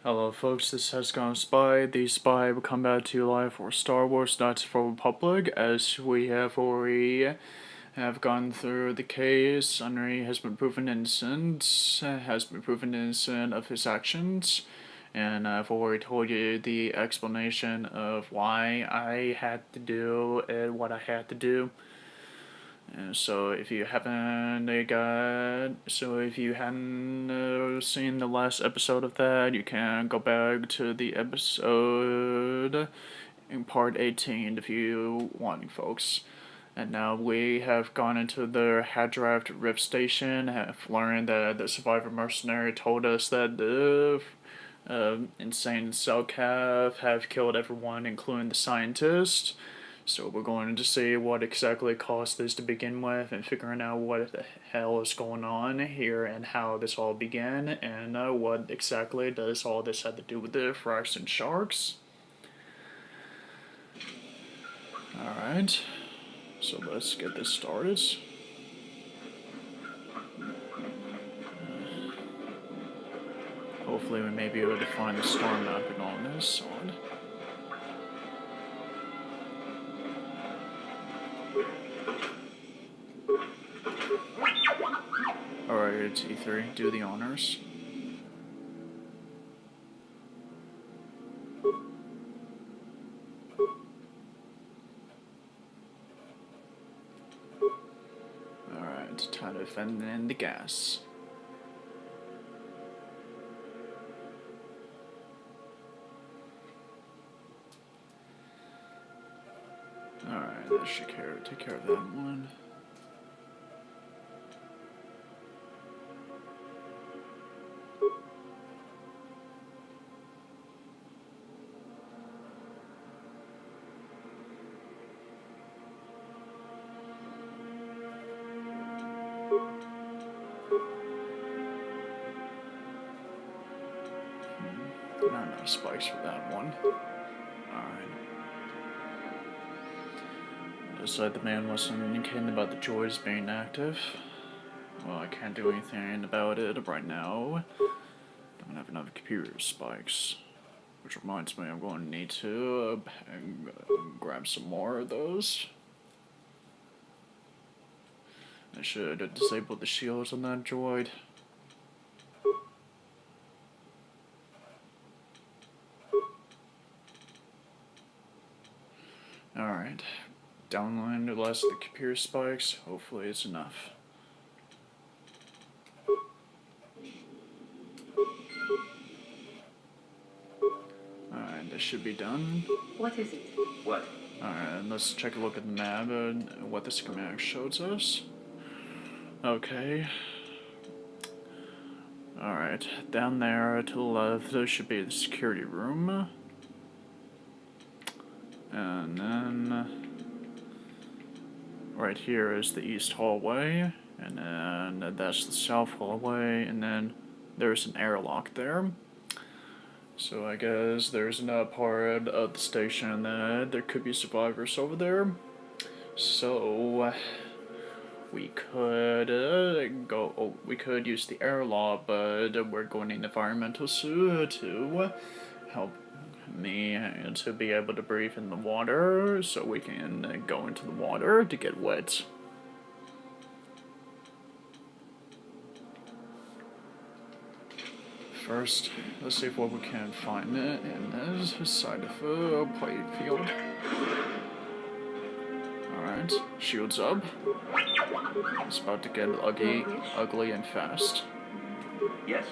Hello folks, this has gone Spy. The Spy will come back to you live for Star Wars Knights of the Republic, as we have already gone through the case. Henry has been proven innocent, of his actions, and I've already told you the explanation of why I had to do what I had to do. And so if you haven't seen the last episode of that, you can go back to the episode in part 18 if you want, folks. And now we have gone into the Hadraft Rift Station, have learned that the survivor mercenary told us that the insane Selkath have killed everyone, including the scientist. So we're going to see what exactly caused this to begin with, and figuring out what the hell is going on here, and how this all began, and what exactly does all this have to do with the Phyrexian Sharks. Alright, so let's get this started. Hopefully we may be able to find the storm mapping on this side. Alright, E3, do the honors. Alright, time to vent in the gas. Alright, that should take care of that one. Not enough spikes for that one. Alright. Just like the man wasn't indicating about the droids being active. Well, I can't do anything about it right now. Don't have enough computer spikes. Which reminds me, I'm going to need to grab some more of those. I should have disabled the shields on that droid. Alright. Downline the last of the computer spikes. Hopefully it's enough. Alright, this should be done. What is it? What? Alright, let's take a look at the map and what the schematic shows us. Okay. Alright, down there to the left, there should be the security room. And then right here is the east hallway, and then that's the south hallway, and then there's an airlock there. So I guess there's another part of the station that there could be survivors over there. So we could we could use the airlock, but we're going to need an environmental suit to help me to be able to breathe in the water, so we can go into the water to get wet. First, let's see what we can find in this side of the playing field. Alright, shields up. It's about to get ugly and fast. Yes.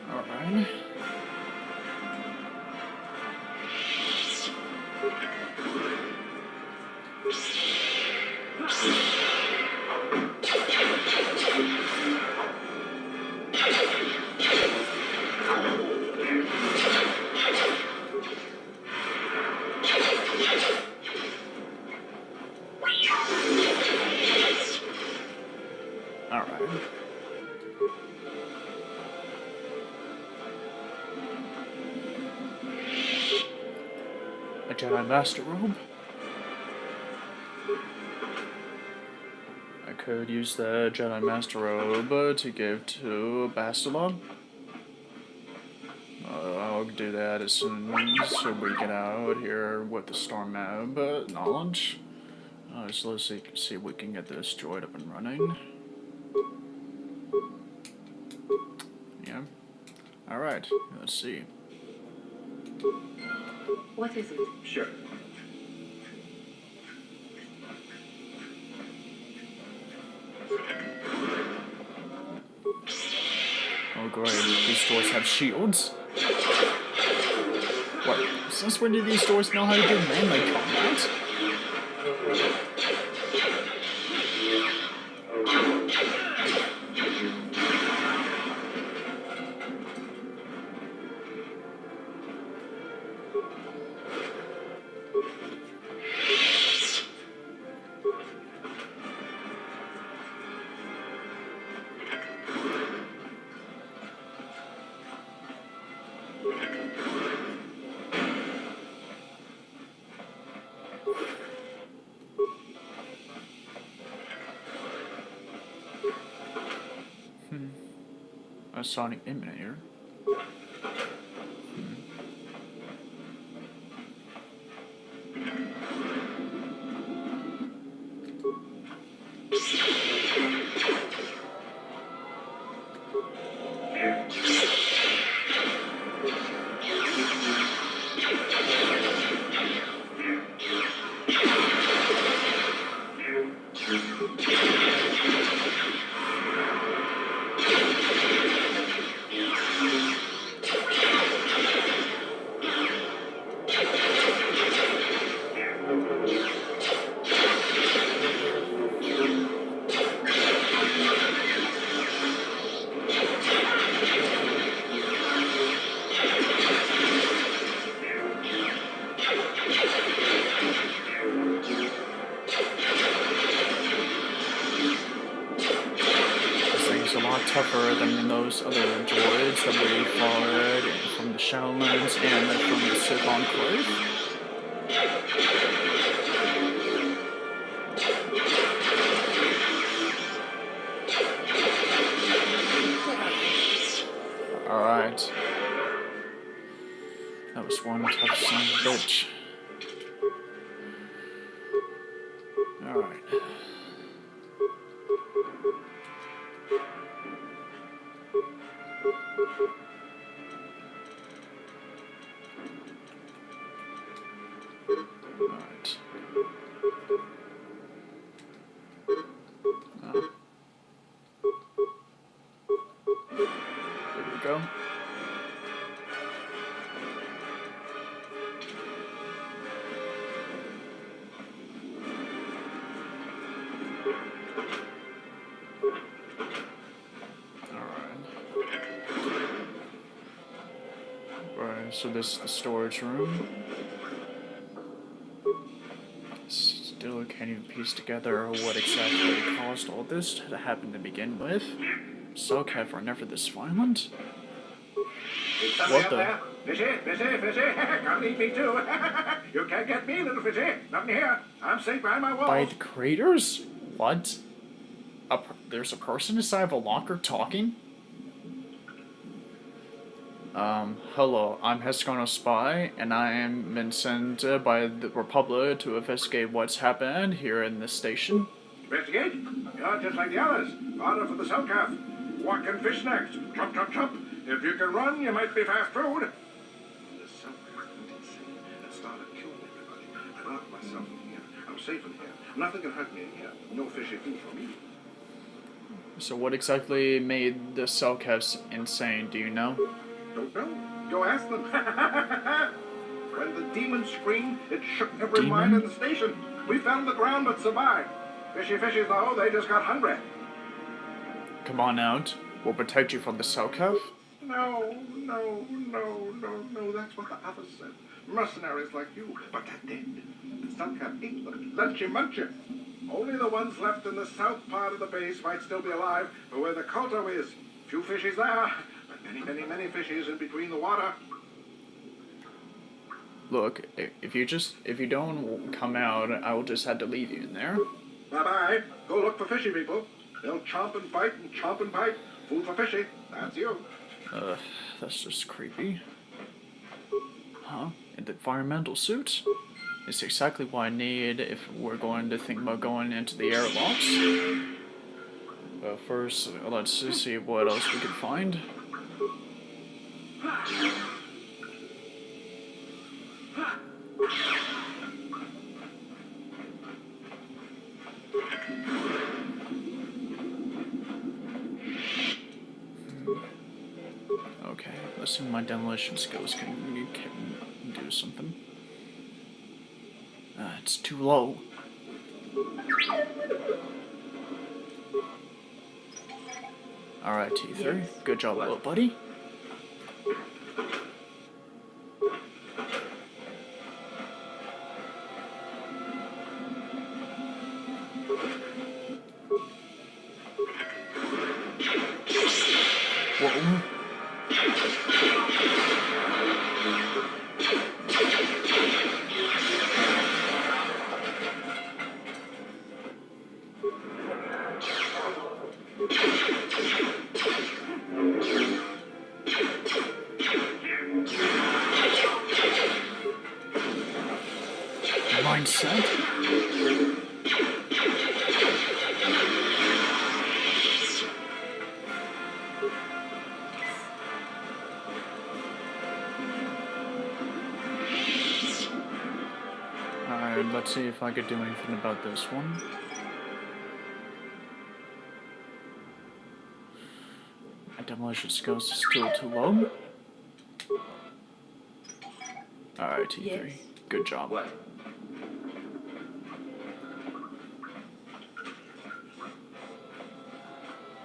Alright. Alright. A Jedi Master Robe. I could use the Jedi Master Robe to give to Bastilon. I'll do that as soon as we get out here with the Storm Map knowledge. So let's see if we can get this droid up and running. Yeah. Alright, let's see. What is it? Sure. Oh great, these doors have shields. What? Since when do these doors know how to do melee combat? A sonic emanator. Tougher than those other droids that we fought from the Shadowlands and from the Sith Enclave. Alright. That was one tough son of a bitch. Alright. Alright. There we go. Alright, so this is the storage room. Still can't even piece together what exactly caused all this to happen to begin with. Selkath are never this violent. What the? Fishy, fishy, fishy, come eat me too. You can't get me, little fishy. Nothing here. I'm safe behind my walls. By the craters? What? There's a person inside of a locker talking? Hello, I'm Hescono Spy, and I am been sent by the Republic to investigate what's happened here in this station. Investigate? You're just like the others. Order for the Selkath. What can fish next? Chop, chop, chop. If you can run, you might be fast food. The Selkath went insane and started killing everybody. I locked myself in here. I'm safe in here. Nothing can hurt me in here. No fishy food for me. So what exactly made the Selkaths insane, do you know? Don't know. Go ask them. When the demon screamed, it shook every mind in the station. We found the ground but survived. Fishy fishies, though, they just got hungry. Come on out. We'll protect you from the Selkath. No, that's what the others said. Mercenaries like you, but they're dead. The Selkath ate them. Lunchy munchy. Only the ones left in the south part of the base might still be alive, but where the Kolto is, few fishies there, but many fishies in between the water. Look, if you don't come out, I will just have to leave you in there. Bye-bye. Go look for fishy people. They'll chomp and bite and chomp and bite. Food for fishy. That's you. That's just creepy. Huh? In the environmental suit? It's exactly what I need if we're going to think about going into the airlocks. But first, let's just see what else we can find. Okay, let's see if my demolition skills can do something. It's too low. Alright, T3. Yes. Good job, little buddy. Whoa. Mindset. Alright, let's see if I could do anything about this one. My demolition skills is still too low. Alright, T3. Yes. Good job. What?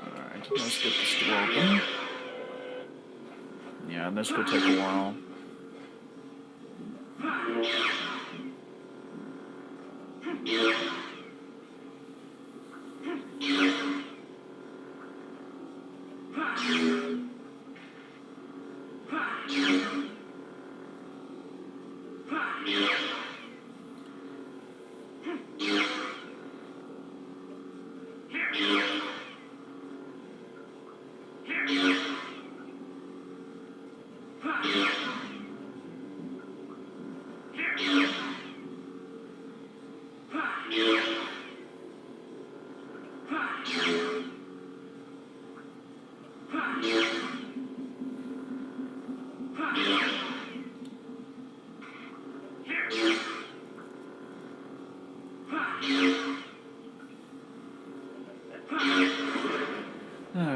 Alright, let's get this door open. Yeah, this could take a while.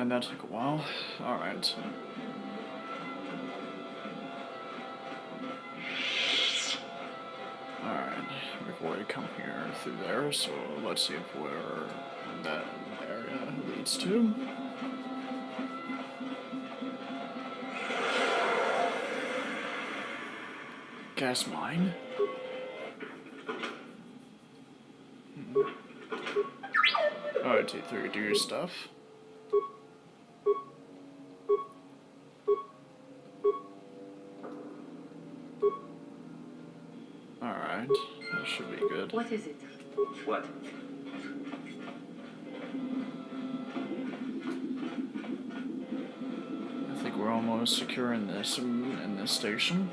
That took a while. Alright. Alright, before we come here through there, so let's see if where that area leads to. Gas mine. Alright, T3, do your stuff. Alright, that should be good. What is it? What? I think we're almost secure in this station.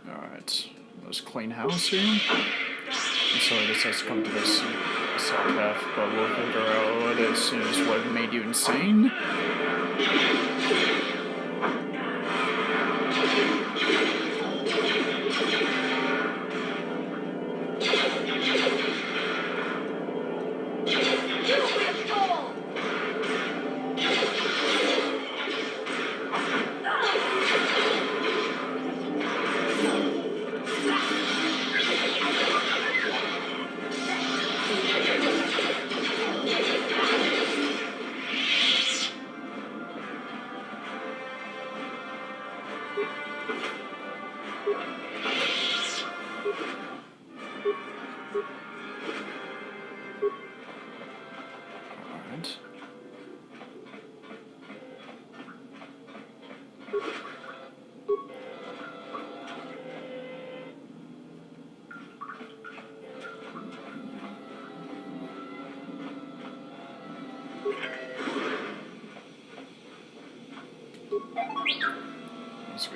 Alright, let's clean house here. I'm sorry this has to come to this cell but we'll figure out as soon as what made you insane.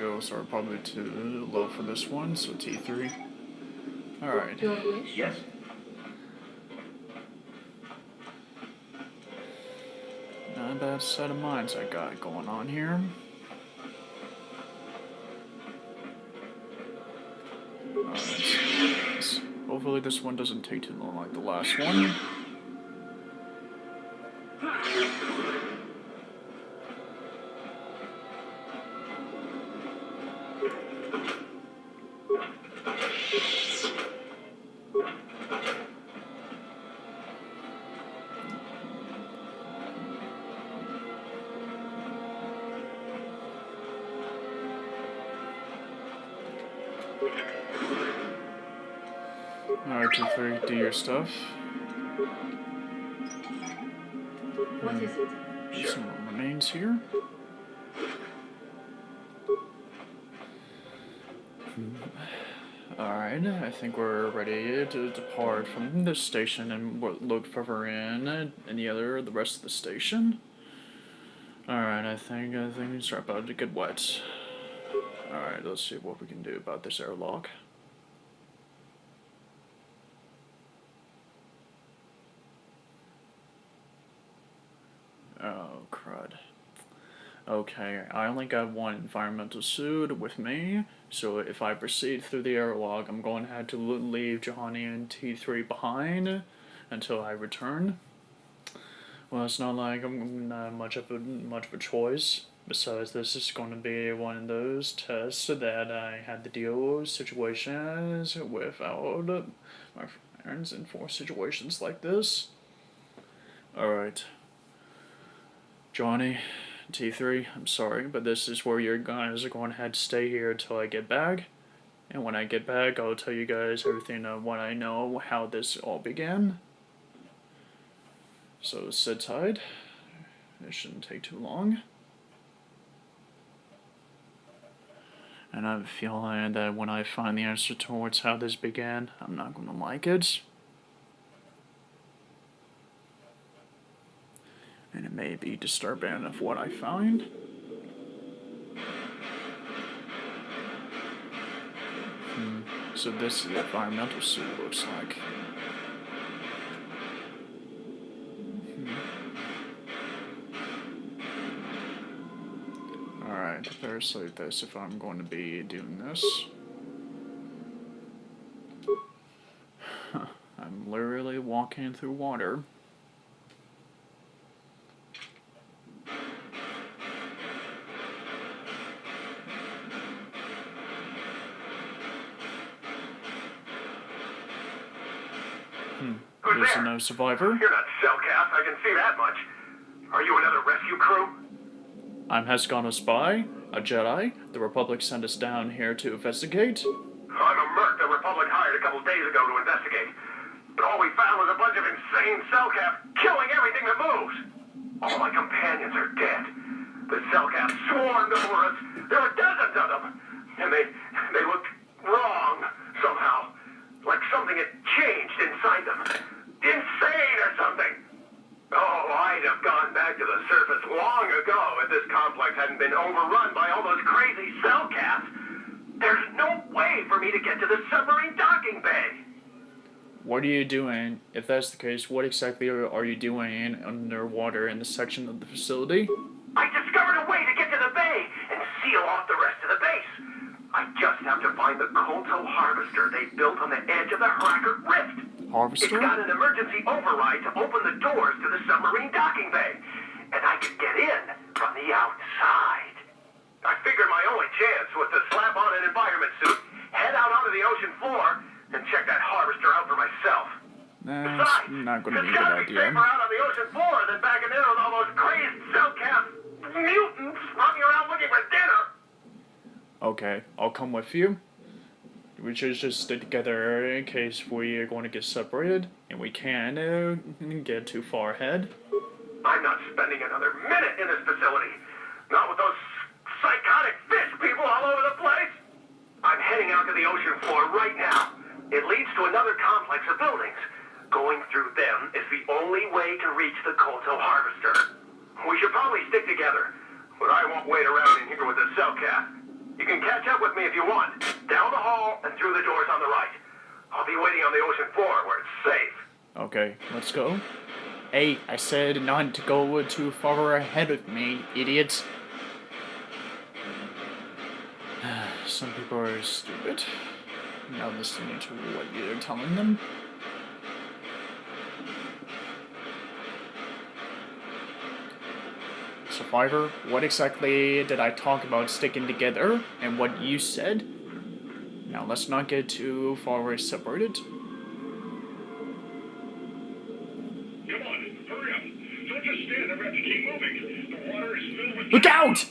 skills are probably too low for this one, so T3. Alright. Your wish? Yes. Not a bad set of minds I got going on here. Alright. Hopefully this one doesn't take too long like the last one. Alright, T3, do your stuff. What is it? Sure. Some more remains here. Alright, I think we're ready to depart from this station and look further in the rest of the station. Alright, I think it's about to get wet. Alright, let's see what we can do about this airlock. Oh, crud. Okay, I only got one environmental suit with me, so if I proceed through the airlock, I'm going to have to leave Johnny and T3 behind until I return. Well, it's not like I'm not much of a choice. Besides, this is going to be one of those tests that I had to deal with situations without my friends in for situations like this. Alright. Johnny, T3, I'm sorry, but this is where you guys are going to have to stay here until I get back. And when I get back, I'll tell you guys everything of what I know, how this all began. So sit tight. It shouldn't take too long. And I have a feeling that when I find the answer towards how this began, I'm not going to like it. And it may be disturbing of what I find. So this is the environmental suit looks like. Alright, better save this if I'm going to be doing this. I'm literally walking through water. There's no survivor. You're not Cellcast, I can see that much. Are you another rescue crew? I'm Hescon, a spy, a Jedi. The Republic sent us down here to investigate. I'm a merc the Republic hired a couple days ago to investigate. But all we found was a bunch of insane Cellcaps killing everything that moves. All my companions are dead. The Cellcaps swarmed over us. There were dozens of them. And they looked wrong somehow. Like something had changed inside them. Insane or something. Oh, I'd have gone back to the surface long ago if this complex hadn't been overrun by all those crazy Cellcaps. There's no way for me to get to the submarine docking bay. What are you doing? If that's the case, what exactly are you doing underwater in the section of the facility? I discovered a way to get to the bay and seal off the rest of the base. I just have to find the Kolto harvester they built on the edge of the Hackert Rift. Harvester? It's got an emergency override to open the doors to the submarine docking bay, and I could get in from the outside. I figured my only chance was to slap on an environment suit, head out onto the ocean floor, and check that harvester out for myself. That's not going to be a it's gotta good be idea. safer out on the ocean floor than back in there with all those crazed Cellcap mutants running around looking for dinner. Okay, I'll come with you. We should just stick together in case we are going to get separated, and we can't get too far ahead. I'm not spending another minute in this facility. Not with those psychotic fish people all over the place. I'm heading out to the ocean floor right now. It leads to another complex of buildings. Going through them is the only way to reach the Kolto harvester. We should probably stick together, but I won't wait around in here with the Cellcat. You can catch up with me if you want. Down the hall and through the doors on the right. I'll be waiting on the ocean floor where it's safe. Okay, let's go. Hey, I said not to go too far ahead of me, idiots. Some people are stupid. Not listening to what you're telling them. Survivor, what exactly did I talk about sticking together and what you said? Now let's not get too far separated. Come on, hurry up. Don't just stand there, we have to keep moving. The water is filled with... Look out!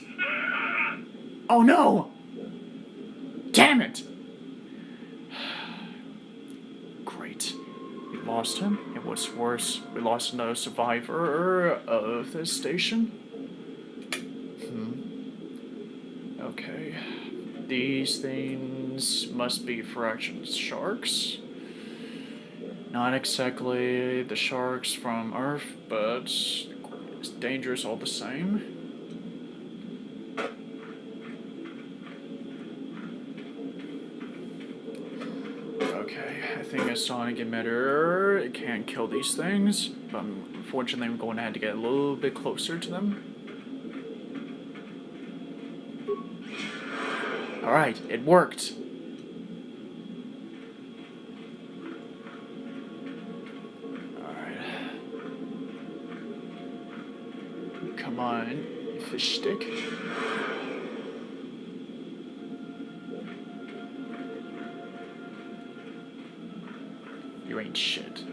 Oh no! Damn it! Great. We lost him, and what's worse, we lost another survivor of this station. Okay. These things must be fraction sharks. Not exactly the sharks from Earth, but it's dangerous all the same. Okay, I think a sonic emitter, it can't kill these things, but unfortunately I'm going to have to get a little bit closer to them. Alright, it worked. Alright. Come on, fish stick. You ain't shit.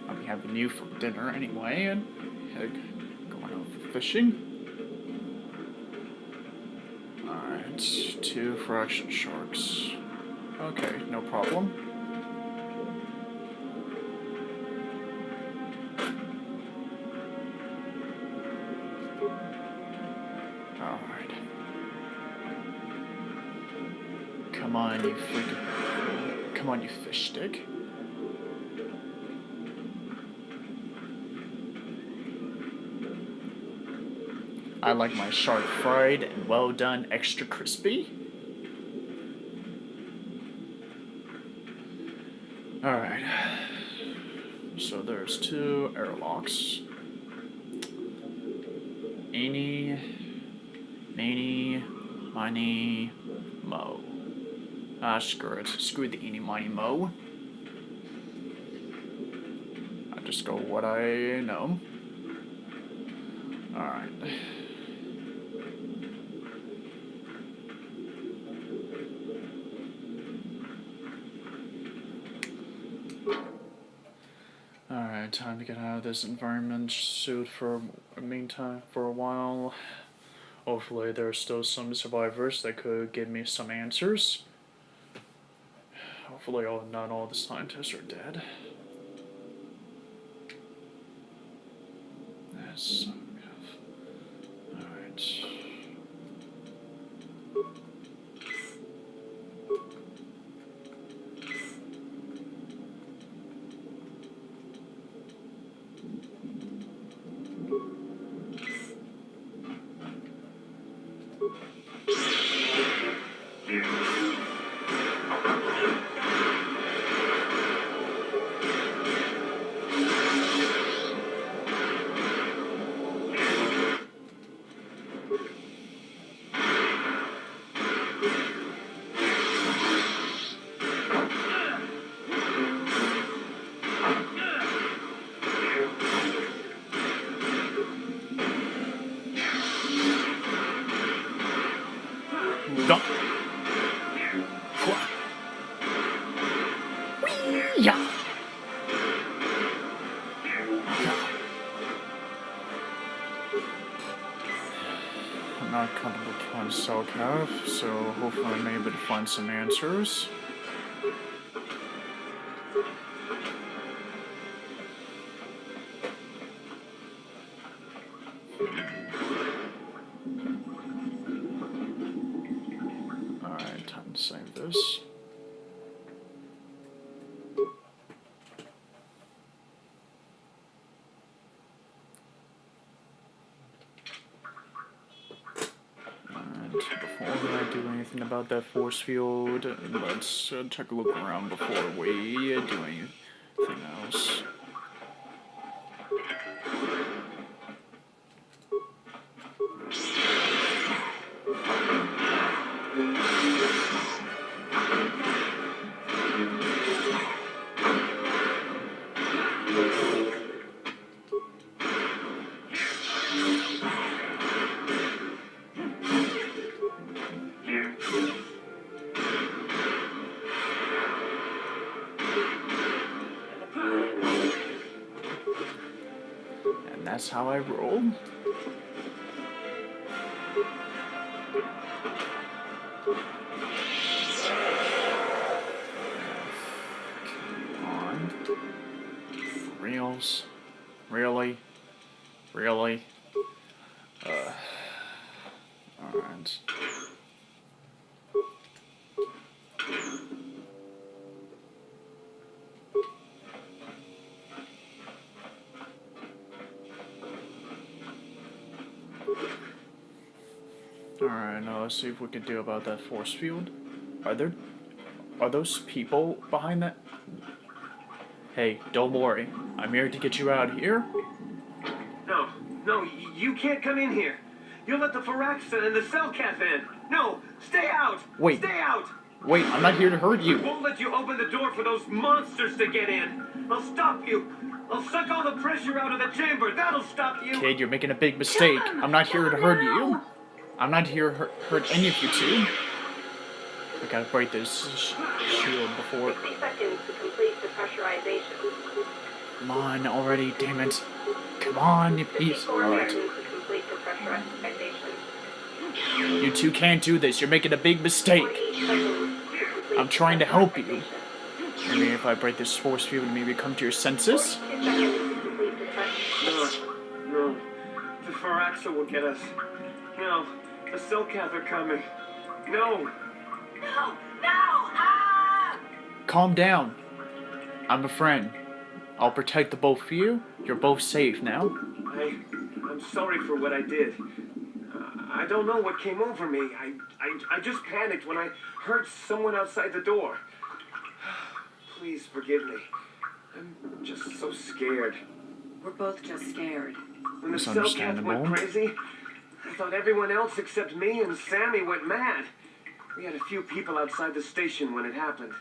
I'll be having you for dinner anyway, and going out fishing. Alright, 2 fraction sharks. Okay, no problem. Alright. Come on, you freaking... Come on, you fish stick. I like my shark fried and well done, extra crispy. Alright. So there's 2 airlocks. Eeny, meeny, miny, mo. Ah, screw it. Screw the eeny, miny, mo. I just go what I know. Alright. Alright, time to get out of this environment suit for a meantime, for a while. Hopefully there are still some survivors that could give me some answers. Hopefully not all the scientists are dead. Yes. Alright. Yeah. I'm not comfortable playing Cellcav, so hopefully I'm able to find some answers. Alright, time to save this. about that force field. Let's take a look around before we do anything else. And that's how I roll. Come on. For reals? Really? Really? Alright. Alright, now let's see if we can do about that force field. Are those people behind that? Hey, don't worry. I'm here to get you out of here. No, you can't come in here. You'll let the Firaxan and the Selkath in. No, stay out. Wait. Stay out. Wait, I'm not here to hurt you. Won't let you open the door for those monsters to get in. I'll stop you. I'll suck all the pressure out of the chamber. That'll stop you. Kid, you're making a big mistake. I'm not here to hurt you. I'm not here to hurt any of you two. I gotta break this shield before. 60 seconds to complete the pressurization. Come on already, damn it. Come on, you piece. 54 Alright. seconds to complete the pressurization. You two can't do this. You're making a big mistake. 48 seconds to complete I'm trying to help you. pressurization. Maybe if I break this force field, maybe come to your senses? 42 seconds to complete the pressurization. No. The Firaxa will get us. No. The Selkath are coming. No. No! Ah! Calm down. I'm a friend. I'll protect the both of you. You're both safe now. I'm sorry for what I did. I don't know what came over me. I just panicked when I heard someone outside the door. Please forgive me. I'm just so scared. We're both just scared. When the It's Selkath understandable. went crazy, I thought everyone else except me and Sammy went mad. We had a few people outside the station when it happened.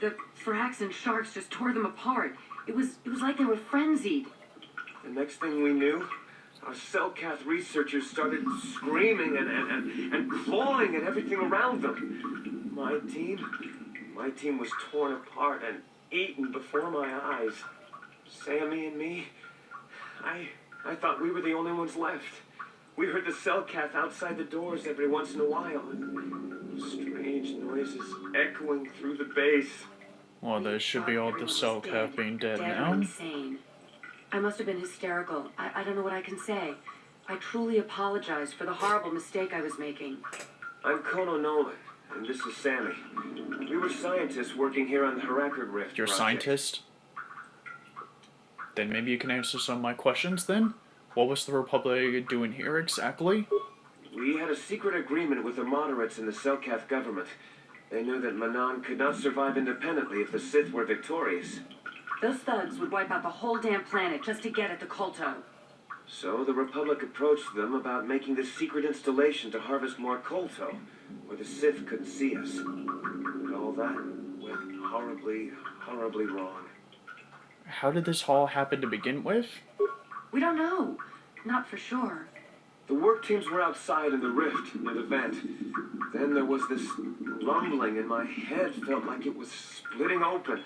The Firaxan sharks just tore them apart. It was like they were frenzied. The next thing we knew, our Selkath researchers started screaming and clawing at everything around them. My team was torn apart and eaten before my eyes. Sammy and me, I thought we were the only ones left. We heard the Selkath outside the doors every once in a while. Strange noises echoing through the base. Well, there should be all the Selkath being dead now. Insane. I must have been hysterical. I don't know what I can say. I truly apologize for the horrible mistake I was making. I'm Kono Nolan, and this is Sammy. We were scientists working here on the Harakard Rift You're a project. scientist? Then maybe you can answer some of my questions then? What was the Republic doing here exactly? We had a secret agreement with the moderates in the Selkath government. They knew that Manan could not survive independently if the Sith were victorious. Those thugs would wipe out the whole damn planet just to get at the Kolto. So the Republic approached them about making this secret installation to harvest more Kolto, where the Sith couldn't see us. But all that went horribly, horribly wrong. How did this all happen to begin with? We don't know. Not for sure. The work teams were outside in the rift near the vent. Then there was this rumbling and my head felt like it was splitting open.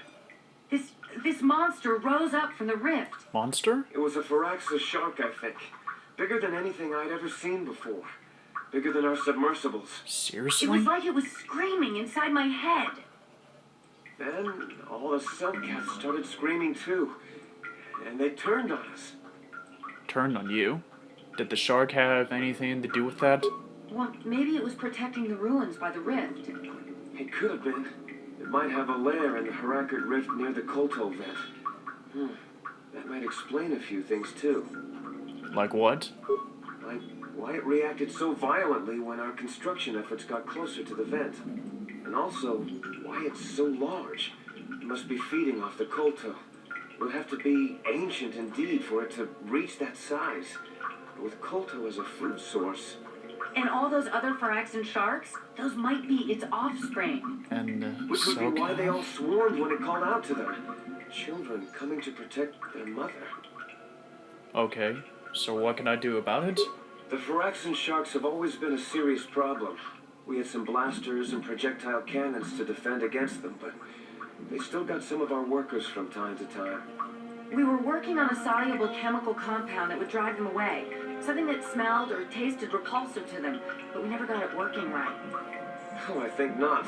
This monster rose up from the rift. Monster? It was a Firaxa shark, I think. Bigger than anything I'd ever seen before. Bigger than our submersibles. It Seriously? was like it was screaming inside my head. Then all the Selkaths started screaming too. And they turned on us. Turned on you? Did the shark have anything to do with that? Well, maybe it was protecting the ruins by the rift. It could have been. It might have a lair in the Harakard Rift near the Kolto vent. That might explain a few things too. Like what? Like why it reacted so violently when our construction efforts got closer to the vent. And also, why it's so large. It must be feeding off the Kolto. It would have to be ancient indeed for it to reach that size. But with Kolto as a food source... And all those other Phyraxan sharks? Those might be its offspring. And Which would be why they all Selkath. swarmed when it called out to them. Children coming to protect their mother. Okay, so what can I do about it? The Phyraxan sharks have always been a serious problem. We had some blasters and projectile cannons to defend against them, but they still got some of our workers from time to time. We were working on a soluble chemical compound that would drive them away. Something that smelled or tasted repulsive to them, but we never got it working right. Oh, I think not.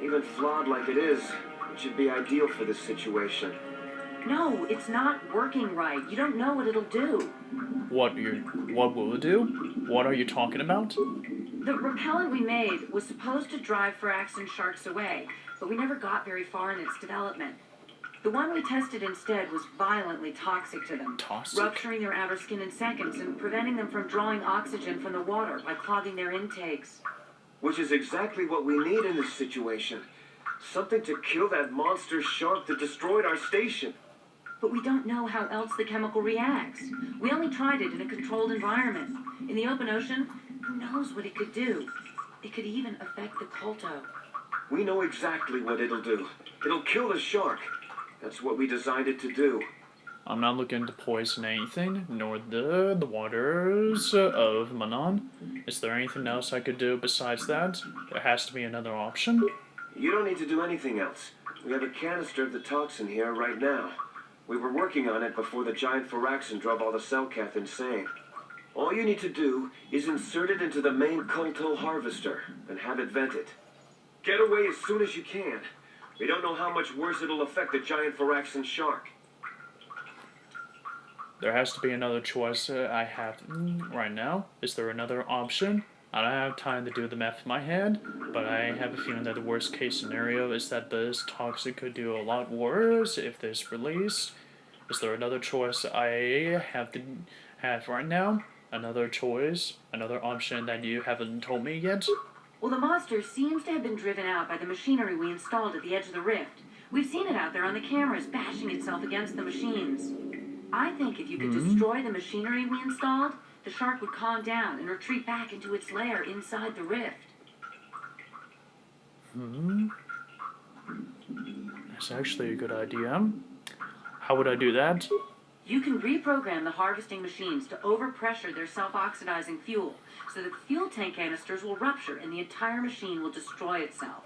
Even flawed like it is, it should be ideal for this situation. No, it's not working right. You don't know what it'll do. What will it do? What are you talking about? The repellent we made was supposed to drive Phyraxan sharks away, but we never got very far in its development. The one we tested instead was violently toxic to them, Toxic? rupturing their outer skin in seconds and preventing them from drawing oxygen from the water by clogging their intakes. Which is exactly what we need in this situation. Something to kill that monster shark that destroyed our station. But we don't know how else the chemical reacts. We only tried it in a controlled environment. In the open ocean, who knows what it could do? It could even affect the Kolto. We know exactly what it'll do. It'll kill the shark. That's what we designed it to do. I'm not looking to poison anything, nor the waters of Manon. Is there anything else I could do besides that? There has to be another option. You don't need to do anything else. We have a canister of the toxin here right now. We were working on it before the giant Phyraxan drove all the Selkath insane. All you need to do is insert it into the main Kolto harvester and have it vented. Get away as soon as you can. We don't know how much worse it'll affect the giant Phyraxan shark. There has to be another choice I have right now. Is there another option? I don't have time to do the math in my head, but I have a feeling that the worst case scenario is that this toxin could do a lot worse if this released. Is there another choice I have to have right now? Another choice? Another option that you haven't told me yet? Well, the monster seems to have been driven out by the machinery we installed at the edge of the rift. We've seen it out there on the cameras, bashing itself against the machines. I think if you could destroy the machinery we installed, the shark would calm down and retreat back into its lair inside the rift. That's actually a good idea. How would I do that? You can reprogram the harvesting machines to overpressure their self-oxidizing fuel so that the fuel tank canisters will rupture and the entire machine will destroy itself.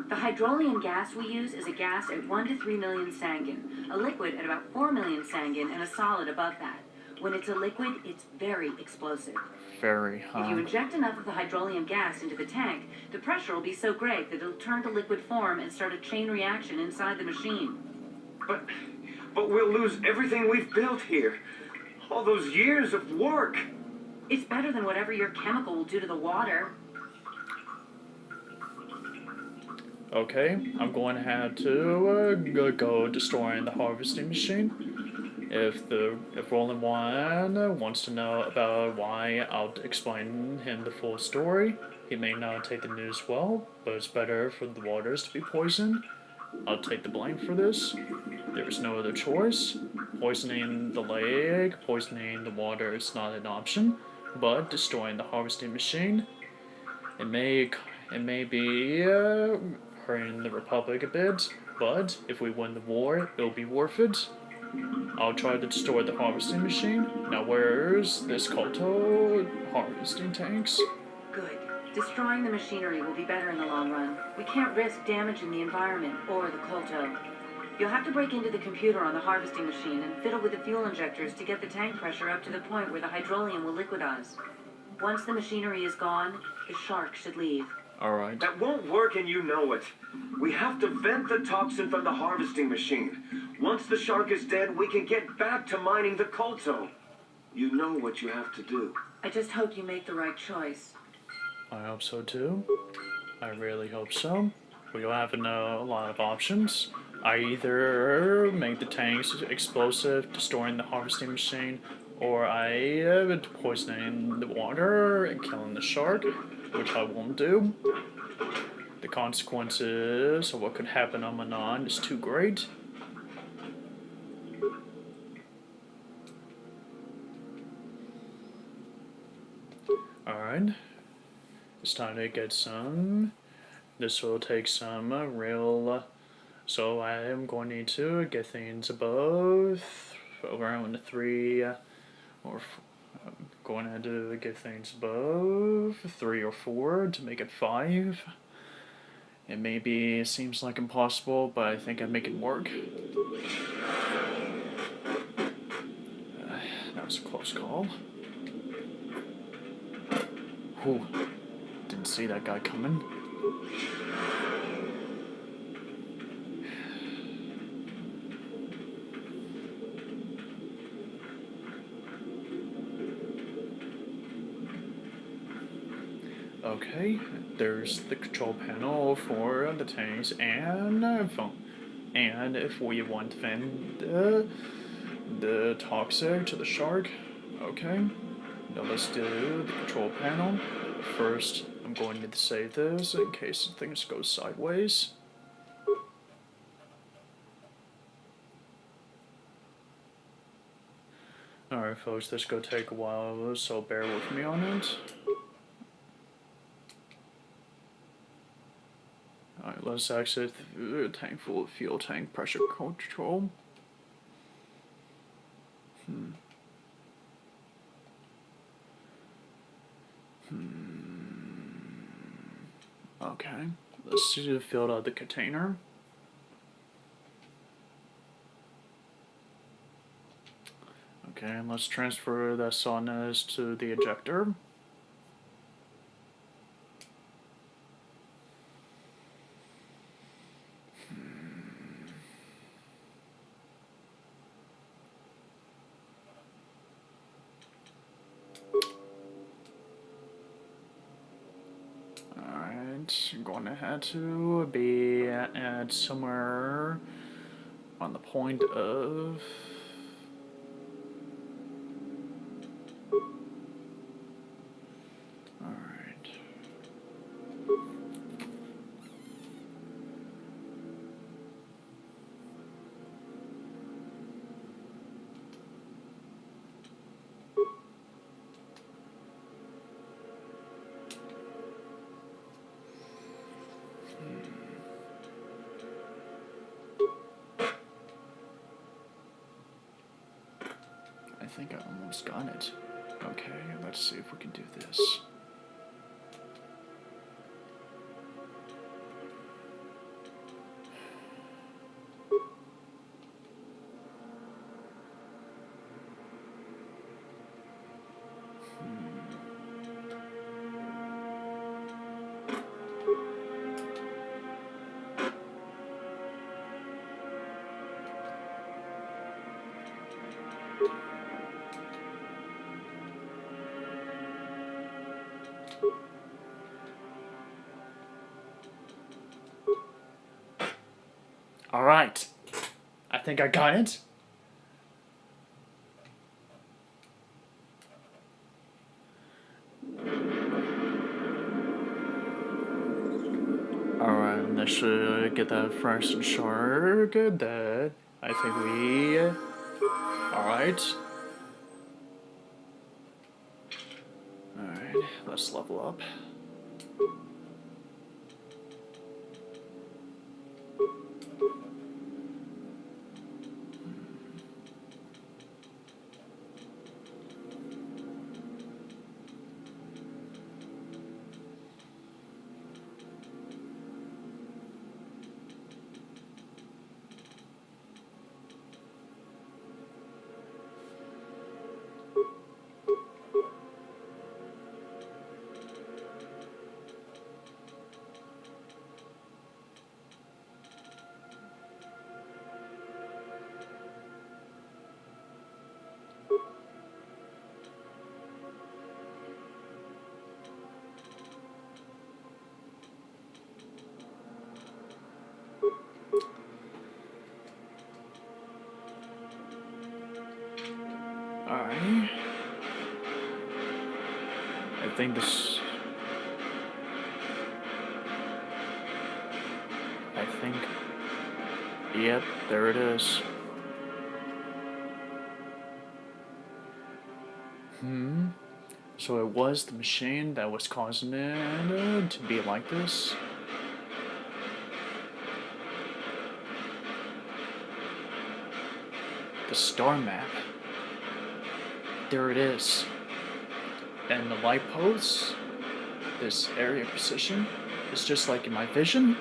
The hydrolium gas we use is a gas at 1 to 3 million Sangin, a liquid at about 4 million Sangin, and a solid above that. When it's a liquid, it's very explosive. Very, If you inject enough of the hydrolium gas into the tank, the pressure will be so great that it'll turn to liquid form and start a chain reaction inside the machine. But we'll lose everything we've built here. All those years of work. It's better than whatever your chemical will do to the water. Okay, I'm going to have to go destroying the harvesting machine. If Roland One wants to know about why, I'll explain him the full story. He may not take the news well, but it's better for the waters to be poisoned. I'll take the blame for this. There is no other choice. Poisoning the lake, poisoning the water is not an option, but destroying the harvesting machine, it may be hurting the Republic a bit, but if we win the war, it'll be worth it. I'll try to destroy the harvesting machine. Now where's this Kolto harvesting tanks? Good. Destroying the machinery will be better in the long run. We can't risk damaging the environment or the Kolto. You'll have to break into the computer on the harvesting machine and fiddle with the fuel injectors to get the tank pressure up to the point where the hydrolium will liquidize. Once the machinery is gone, the shark should leave. Alright. That won't work and you know it. We have to vent the toxin from the harvesting machine. Once the shark is dead, we can get back to mining the Kolto. You know what you have to do. I just hope you make the right choice. I hope so too. I really hope so. We don't have a lot of options. I either make the tanks explosive, destroying the harvesting machine, or I poisoning the water and killing the shark, which I won't do. The consequences of what could happen on Manon is too great. Alright. It's time to get some. This will take some real. So I am going to need to get things above around 3 or going to have to get things above 3 or 4 to make it 5. It maybe seems like impossible, but I think I make it work. That was a close call. Whew. Didn't see that guy coming. Okay, there's the control panel for the tanks and phone. And if we want to vent the toxic to the shark, okay. Now let's do the control panel. First, I'm going to save this in case things go sideways. Alright folks, this go take a while, so bear with me on it. Alright, let's exit the tank full of fuel tank pressure control. Okay, let's fill out the container. Okay, and let's transfer the sawdust to the ejector. I'm going to have to be at somewhere on the point of. Alright. I think I almost got it. Okay, let's see if we can do this. Alright. I think I got it. Alright, let's get that fresh and shark. That I think we. Alright. Alright, let's level up. this. I think. Yep, there it is. So it was the machine that was causing it to be like this. The star map. There it is. And the light posts, this area position, is just like in my vision.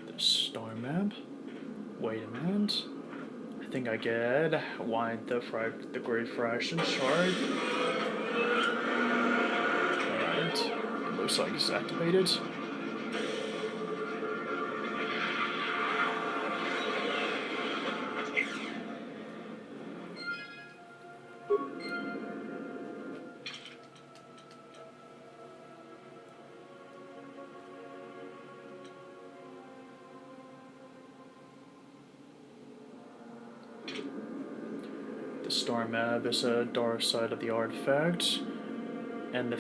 The star map. Wait a minute. I think I get why the Great Fraction Shard. Alright. It looks like it's activated. The star map is a dark side of the artifact, and the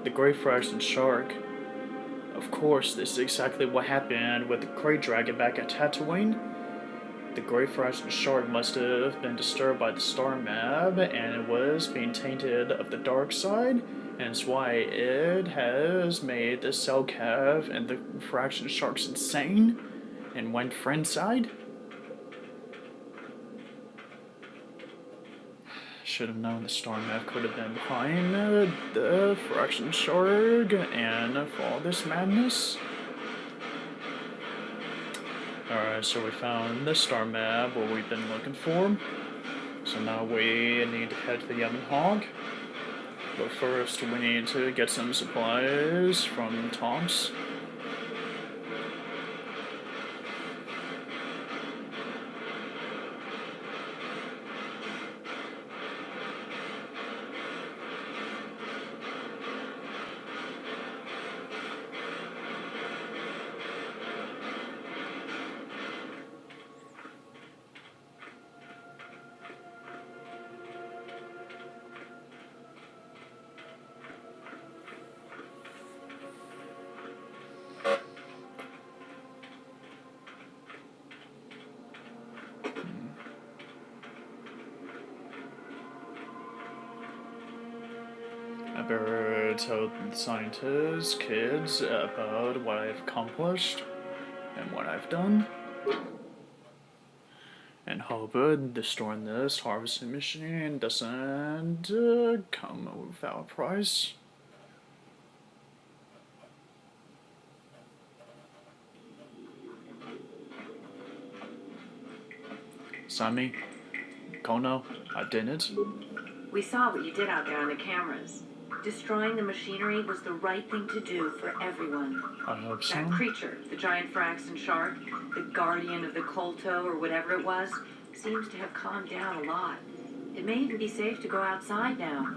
Great Fraction Shark. Of course, this is exactly what happened with the Great Dragon back at Tatooine. The Great Fraction Shark must have been disturbed by the star map, and it was being tainted of the dark side, and it's why it has made the Selkav and the Fraction Sharks insane, and went friend-side. Should have known the Storm Map could have been behind the Fraction Shark and for all this madness. Alright, so we found the star map, what we've been looking for. So now we need to head to the Yevon Hog. But first we need to get some supplies from Tom's. I better tell the scientists, kids, about what I've accomplished and what I've done. And hope destroying this harvesting machine doesn't come without a price. Sammy, Kono, I did it. We saw what you did out there on the cameras. Destroying the machinery was the right thing to do for everyone. I hope so. That creature, the giant Fraxon shark, the guardian of the Kolto or whatever it was, seems to have calmed down a lot. It may even be safe to go outside now.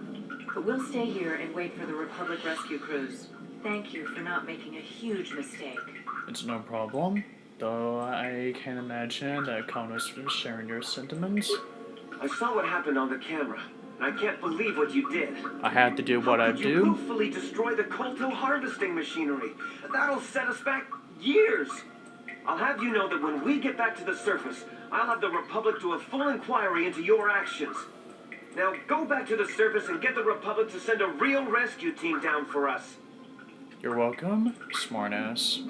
But we'll stay here and wait for the Republic rescue crews. Thank you for not making a huge mistake. It's no problem, though I can't imagine that Kono's sharing your sentiments. I saw what happened on the camera, and I can't believe what you did. I had to do what I You do. willfully destroy the Kolto harvesting machinery. That'll set us back years. I'll have you know that when we get back to the surface, I'll have the Republic do a full inquiry into your actions. Now go back to the surface and get the Republic to send a real rescue team down for us. You're welcome, smartass.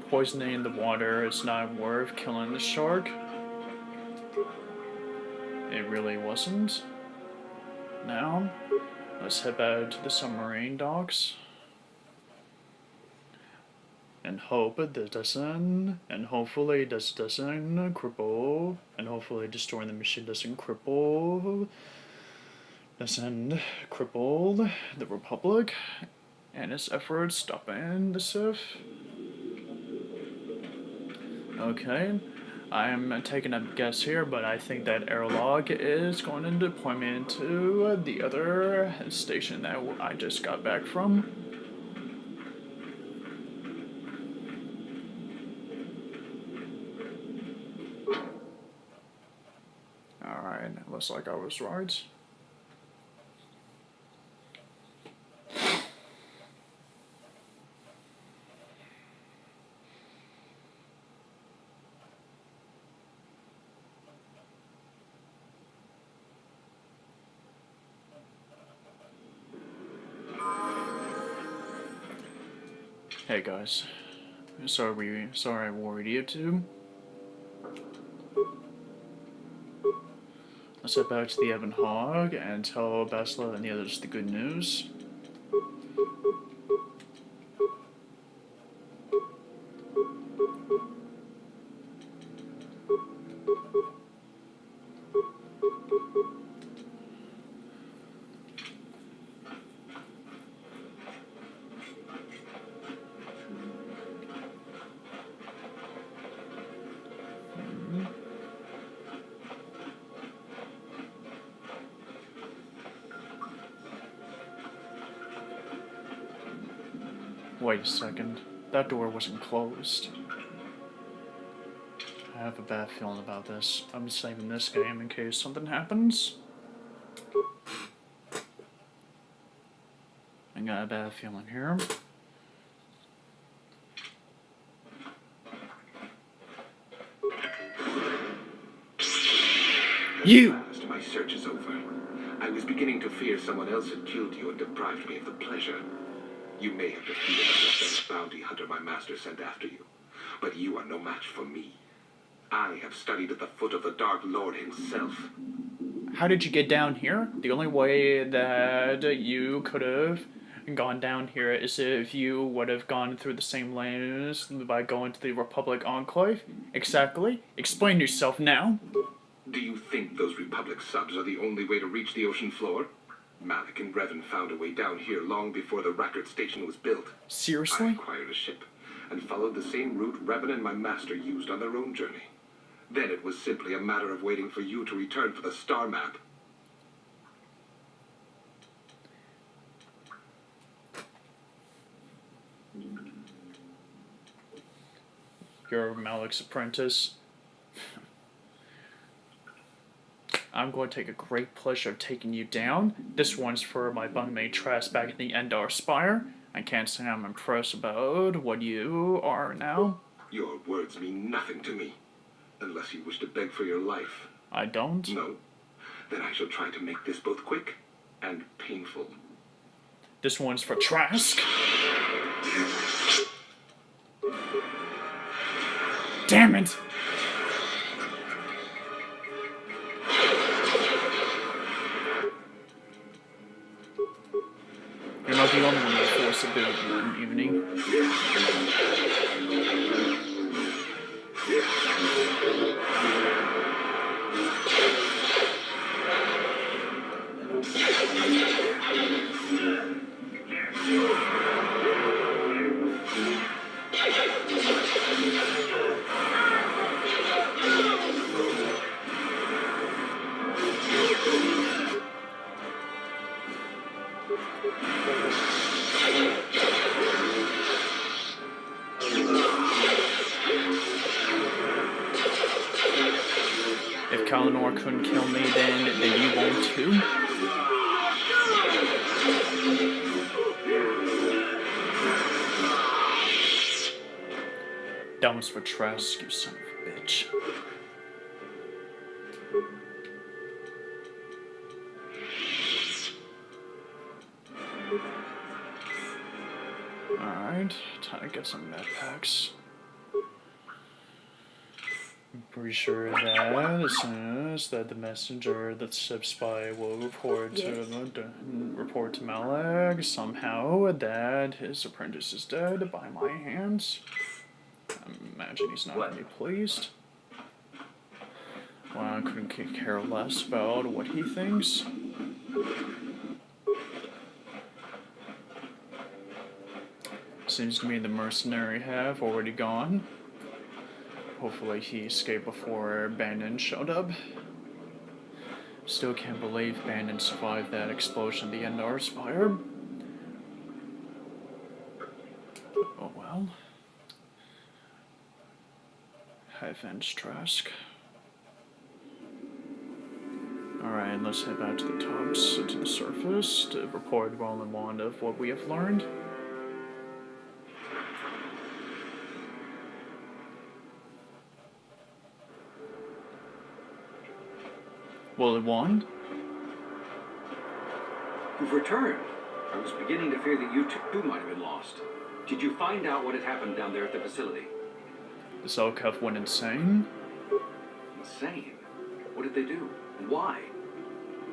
Poisoning the water is not worth killing the shark. It really wasn't. Now, let's head back to the submarine docks. And hope this doesn't, and hopefully this doesn't cripple, and hopefully destroying the machine doesn't cripple the Republic and its efforts stopping the Sith. Okay, I'm taking a guess here, but I think that airlock is going to deploy me into the other station that I just got back from. Alright, looks like I was right. Hey guys, sorry I worried you two. Let's head back to the Ebon Hog and tell Basila and the others the good news. Wait a second, that door wasn't closed. I have a bad feeling about this. I'm saving this game in case something happens. I got a bad feeling here. You! My search is over. I was beginning to fear someone else had killed you and deprived me of the pleasure. You may have defeated the best bounty hunter my master sent after you, but you are no match for me. I have studied at the foot of the Dark Lord himself. How did you get down here? The only way that you could have gone down here is if you would have gone through the same lanes by going to the Republic Enclave. Exactly. Explain yourself now. Do you think those Republic subs are the only way to reach the ocean floor? Malik and Revan found a way down here long before the Rackard station was built. I Seriously? acquired a ship and followed the same route Revan and my master used on their own journey. Then it was simply a matter of waiting for you to return for the star map. You're Malik's apprentice. I'm going to take a great pleasure of taking you down. This one's for my bunkmate Trask back in the Endar Spire. I can't say I'm impressed about what you are now. Your words mean nothing to me, unless you wish to beg for your life. I don't. No? Then I shall try to make this both quick and painful. This one's for Trask. Damn it! You're not the only one to force a bit of an evening. If Kalinor couldn't kill me, then you won't too. That one's for Trask, you son of a bitch. Alright, time to get some med packs. I'm pretty sure that as soon as the messenger, the ship spy, will report to Malak somehow that his apprentice is dead by my hands. I imagine he's not going to be pleased. Well, I couldn't care less about what he thinks. Seems to me the mercenary have already gone. Hopefully he escaped before Bannon showed up. Still can't believe Bannon survived that explosion at the end of our Spire. Oh well. Heaven's Trask. Alright, let's head back to the tops, to the surface, to report Roland Wand of what we have learned. Roland Wand? You've returned. I was beginning to fear that you too might have been lost. Did you find out what had happened down there at the facility? The Selkath went insane. Insane. What did they do? And why?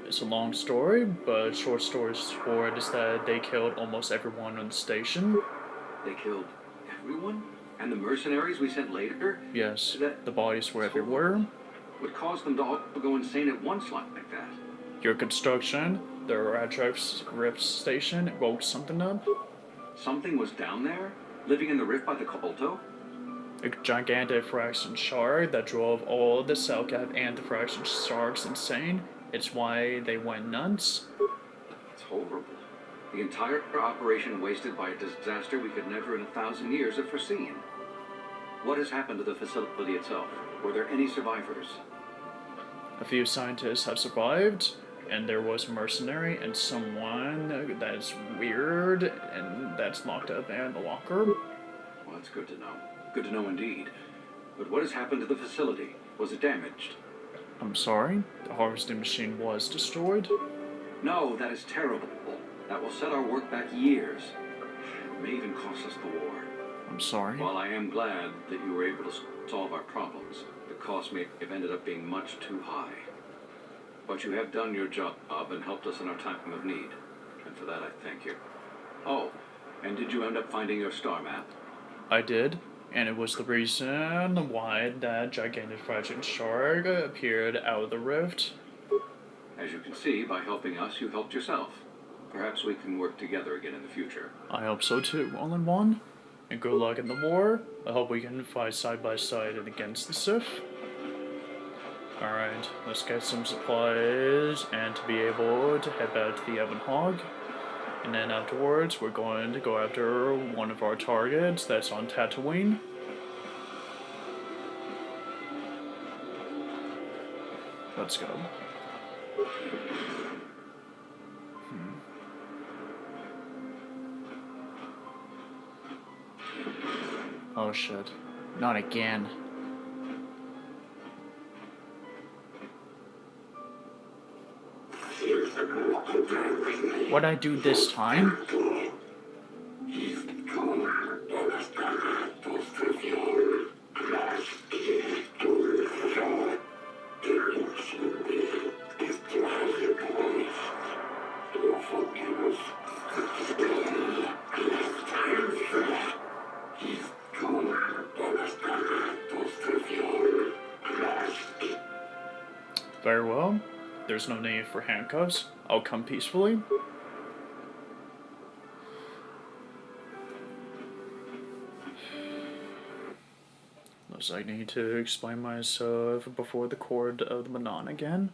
It's a long story, but short story short is that they killed almost everyone on the station. They killed everyone? And the mercenaries we sent later? Yes, That- the bodies were everywhere. What caused them to all go insane at once like that? Your construction, the Radrift Rift Station, woke something up. Something was down there? Living in the rift by the Kolto? A gigantic fraction shark that drove all the Selkath and the fraction sharks insane. It's why they went nuts. It's horrible. The entire operation wasted by a disaster we could never in 1,000 years have foreseen. What has happened to the facility itself? Were there any survivors? A few scientists have survived, and there was a mercenary and someone that's weird and that's locked up in the locker. Well, that's good to know. Good to know indeed. But what has happened to the facility? Was it damaged? I'm sorry, the harvesting machine was destroyed. No, that is terrible. That will set our work back years. It may even cost us the war. I'm sorry. While I am glad that you were able to solve our problems, the cost may have ended up being much too high. But you have done your job and helped us in our time of need. And for that I thank you. Oh, and did you end up finding your star map? I did, and it was the reason why that gigantic fragile shark appeared out of the rift. As you can see, by helping us, you helped yourself. Perhaps we can work together again in the future. I hope so too, all in one. And good luck in the war. I hope we can fight side by side and against the Sith. Alright, let's get some supplies and to be able to head back to the Ebon Hog. And then afterwards, we're going to go after one of our targets that's on Tatooine. Let's go. Oh shit. Not again. What'd I do this time? Very well. There's no need for handcuffs. I'll come peacefully. Looks like I need to explain myself before the court of the Manon again.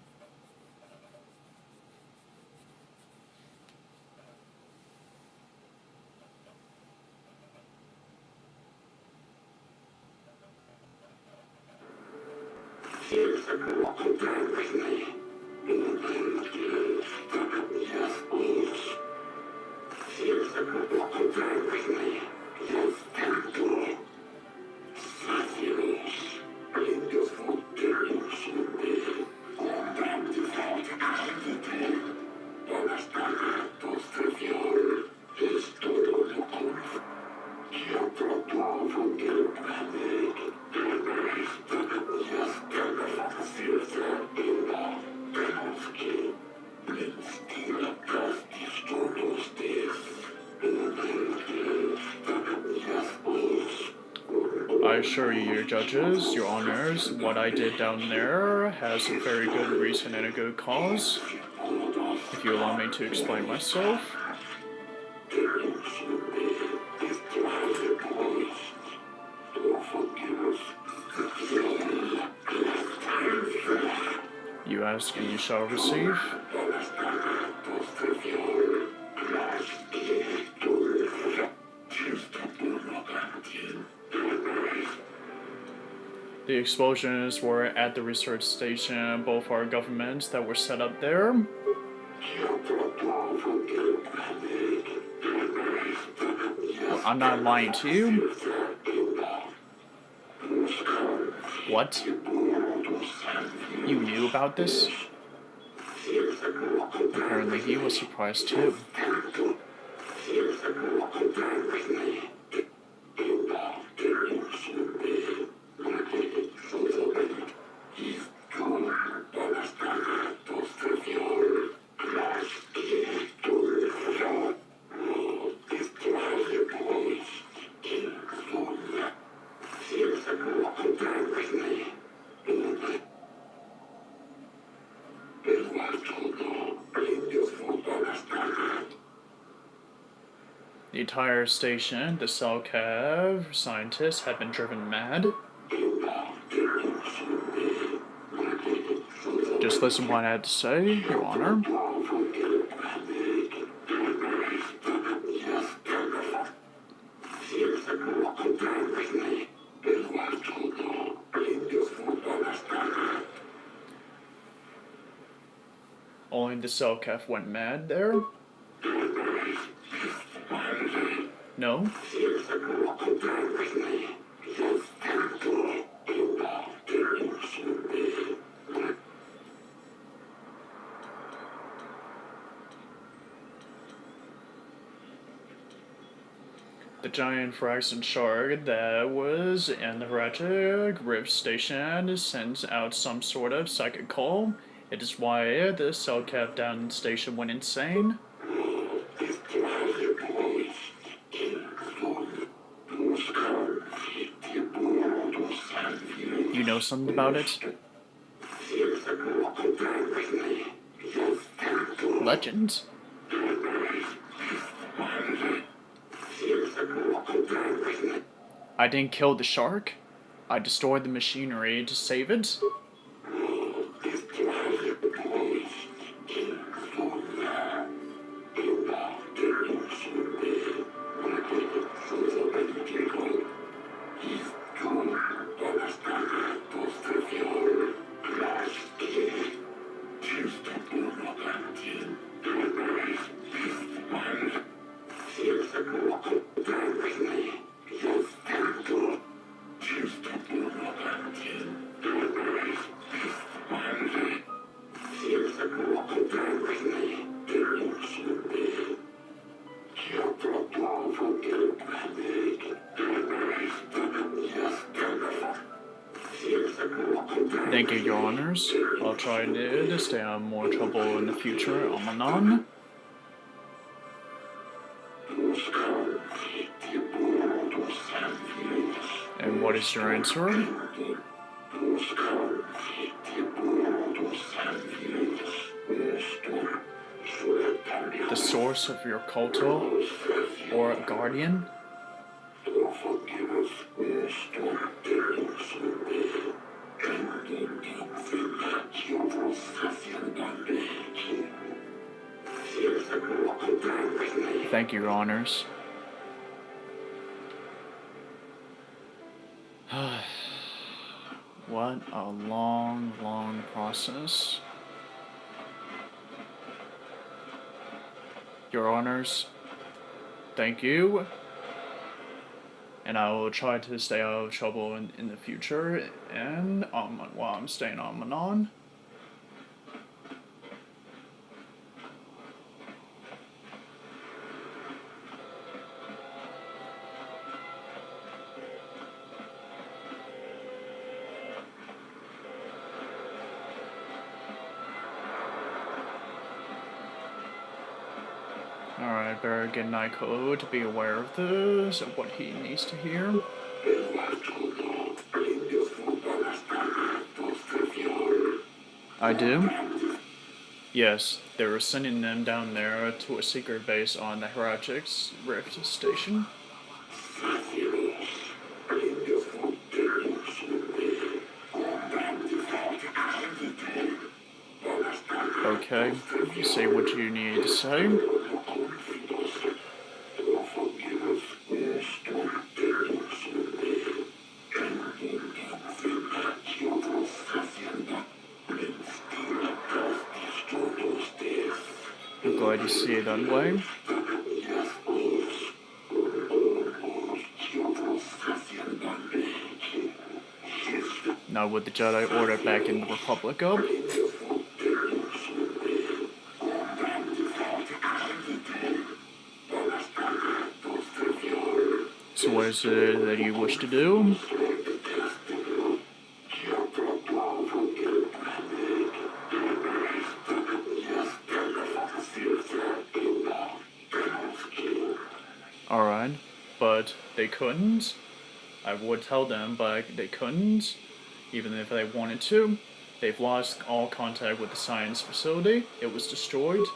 I assure you, your judges, your honors, what I did down there has a very good reason and a good cause. If you allow me to explain myself. You ask and you shall receive. The explosions were at the research station. Both are governments that were set up there. Well, I'm not lying to you. What? You knew about this? Apparently he was surprised too. The entire station, the Selkav scientists, have been driven mad. Just listen to what I had to say, Your Honor. Only the Selkav went mad there. No? The giant Phyrexian shard that was in the Haragic Rift Station sends out some sort of psychic call. It is why the Selkav down station went insane. You know something about it? Legends? I didn't kill the shark. I destroyed the machinery to save it. Thank you, Your Honors. I'll try to stay out of more trouble in the future, Amanon. And what is your answer? The source of your culto or a guardian? Thank you, Your Honors. What a long, long process. Your Honors, thank you. And I will try to stay out of trouble in the future, and while I'm staying on Manon. Alright, better get Nyko to be aware of this and what he needs to hear. I do? Yes, they were sending them down there to a secret base on the Haragic Rift Station. Okay, say what you need to say. I'm glad you see it that way. Now with the Jedi Order back in the Republic of. So what is it that you wish to do? Alright, but they couldn't. I would tell them, but they couldn't. Even if they wanted to. They've lost all contact with the science facility. It was destroyed.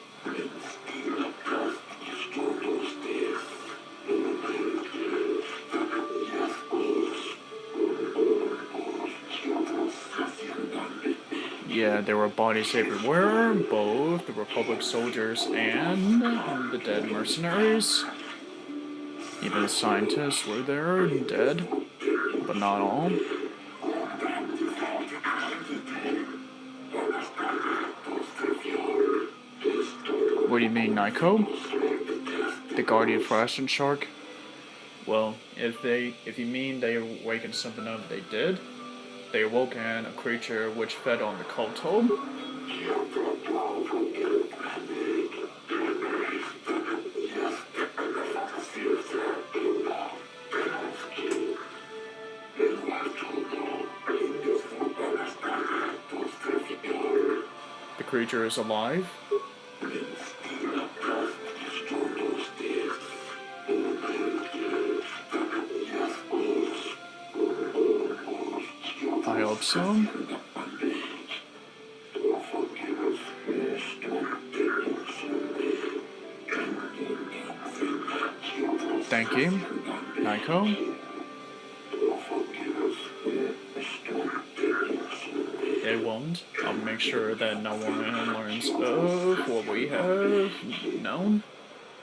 Yeah, there were bodies everywhere, both the Republic soldiers and the dead mercenaries. Even the scientists were there and dead, but not all. What do you mean, Nico? The Guardian Flash and Shark? Well, if you mean they awakened something up, they did. They awoken a creature which fed on the Kolto. The creature is alive. I hope so. Thank you, Nico. It won't. I'll make sure that no one learns of what we have known.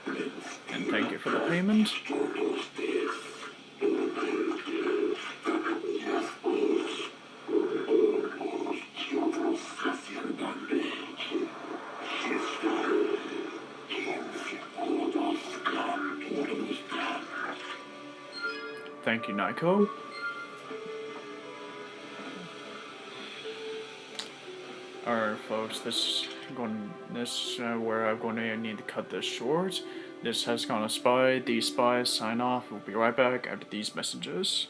And thank you for the payment. Thank you, Nico. Alright, folks, this where I'm going to need to cut this short. This has gone a spy. These spies sign off. We'll be right back after these messages.